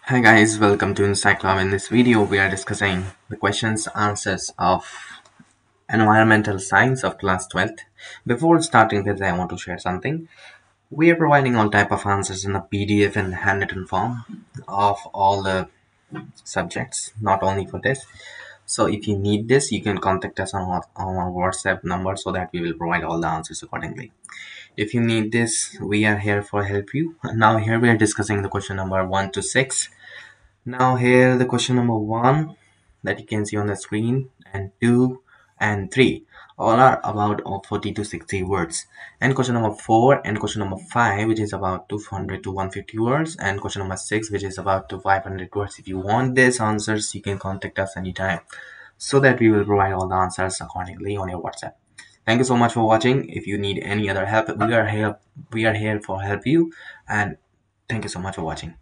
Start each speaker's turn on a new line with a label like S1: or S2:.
S1: Hi guys, welcome to Encyclopedia. In this video, we are discussing the questions answers of environmental science of class 12th. Before starting this, I want to share something. We are providing all type of answers in a PDF and handwritten form of all the subjects, not only for this. So if you need this, you can contact us on our WhatsApp number so that we will provide all the answers accordingly. If you need this, we are here for help you. Now here we are discussing the question number 1 to 6. Now here the question number 1 that you can see on the screen, and 2 and 3 all are about 40 to 60 words, and question number 4 and question number 5 which is about 200 to 150 words, and question number 6 which is about to 500 words. If you want these answers, you can contact us anytime so that we will provide all the answers accordingly on your WhatsApp. Thank you so much for watching. If you need any other help, we are here for help you, and thank you so much for watching.